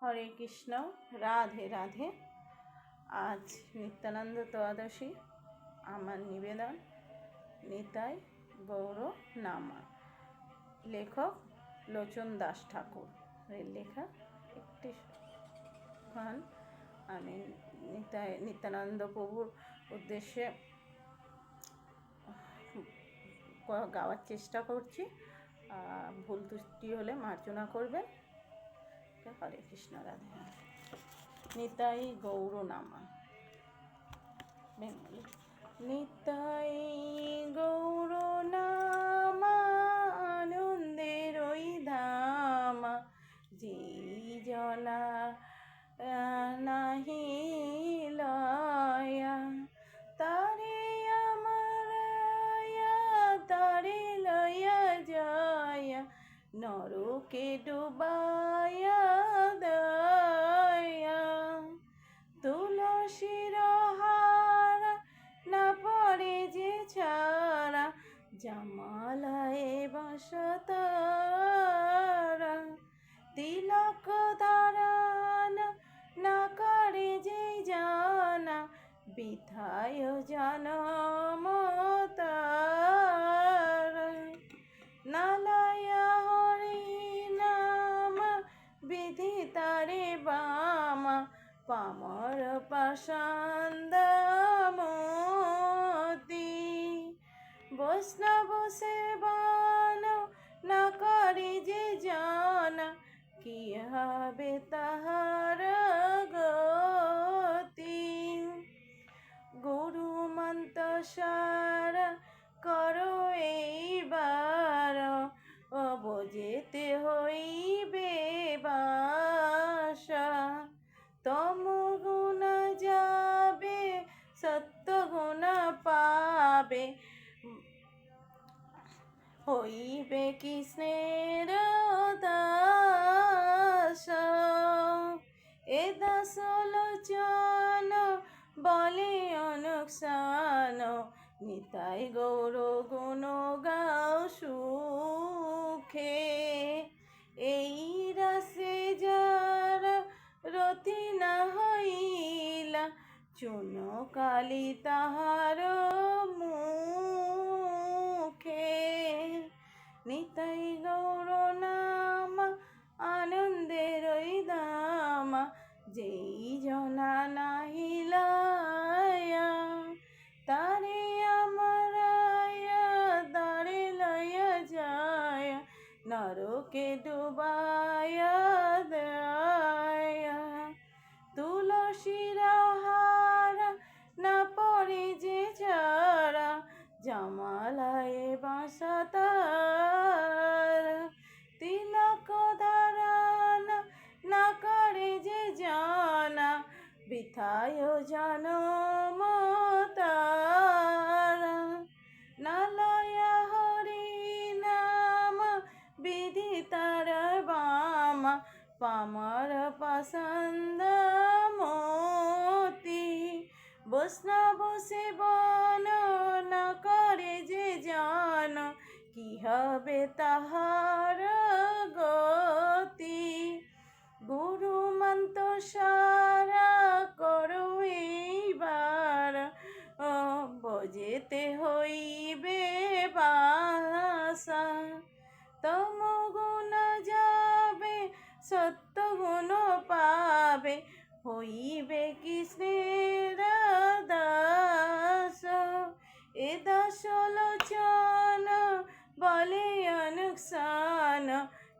হরে কৃষ্ণ, রাধে রাধে। আজ নিত্যানন্দ ত্রয়োদশী। আমার নিবেদন নিতাই গৌর নামা। লেখক লোচন দাস ঠাকুর এর লেখা একটি গান আমি নিত্যানন্দ প্রভুর উদ্দেশ্যে গাওয়ার চেষ্টা করছি। ভুল ত্রুটি হলে মার্জনা করবেন। হরে কৃষ্ণ, রাধে রাধে। নিতাই গৌর নামা। বেঙ্গলি। নিতাই গৌর নামা, আনন্দের ওই ধামা, যেই জনা নাহি লয়া, তারে আমার তারে লয়া জয়া, নরকে ডুবায়া দয়া। তুলসীর হারা না পড়ে যে ছাড়া, জামালায় বাসতারা। তিলক ধারণ না করে যে জানা, বিধায় জনম তারা। নালায়া হরি নাম বিধি তারে বামা, পামর পাষান্দ মতি। বৈষ্ণব সেবন না করে যে জানা, কি হবে তাহার গতি। গুরু মন্ত্র সারা করো এইবার, অবজেতে হইবে বাসা। তম গুণ যাবে, সত্য গুণ পাবে, হইবে কৃষ্ণের দাস। এ দাস লোচন বলে অনুকসান, নিতাই গৌর গুণ গাও সুখে। এই রাসে যারা রতি না হইলা, চুন কালি তাহার মুখে। নিতাই গৌর নামা, আনন্দের ওই ধামা, যেই জনা নাহি লয়া, তারে আমার দারে লয়া যায়, নরকে ডুবায়া দয়া। তুলসীর হারা না পড়ে যে ছাড়া, জামালায় বাসতারা। তিলক ধারণ না করে যে জানা, বৃথায় জনম তারা। নালয়া হরি নাম বিধি তার বামা, পামর পাষান্দ মতি। বৈষ্ণব সেবন না করে যে জান, কি হবে তাহার গতি। গুরু মন্ত্র সারা করো এইবার, বজেতে হইবে বাসা। তম গুণ যাবে, সত্য গুণ পাবে, হইবে কৃষ্ণের দাস। এ দাস লোচন বলে অনুকসান,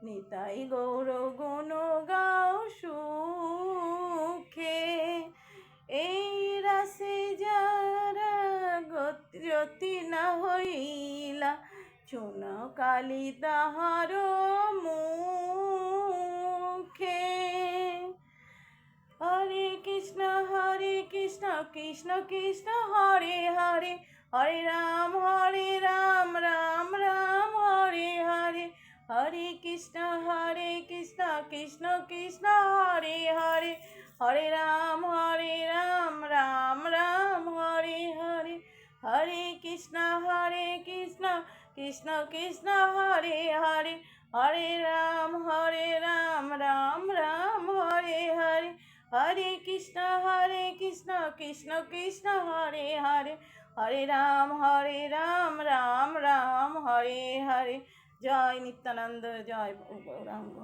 নিতাই গৌর গুণ গাও সুখে। এই রাসে যারা গতি না হইলা, চুন কালি তাহার মুখে। হরে কৃষ্ণ কৃষ্ণ কৃষ্ণ হরে হরে, হরে রাম রাম রাম হরে হরে। হরে কৃষ্ণ কৃষ্ণ কৃষ্ণ হরে হরে, হরে রাম রাম রাম হরে হরে। হরে কৃষ্ণ কৃষ্ণ কৃষ্ণ হরে হরে, হরে রাম রাম রাম হরে হরে কৃষ্ণ কৃষ্ণ কৃষ্ণ হরে হরে হরে রাম রাম রাম হরে হরে। জয় নিত্যানন্দ, জয় গৌরাঙ্গ।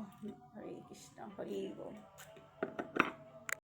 হরে কৃষ্ণ, হরি বল।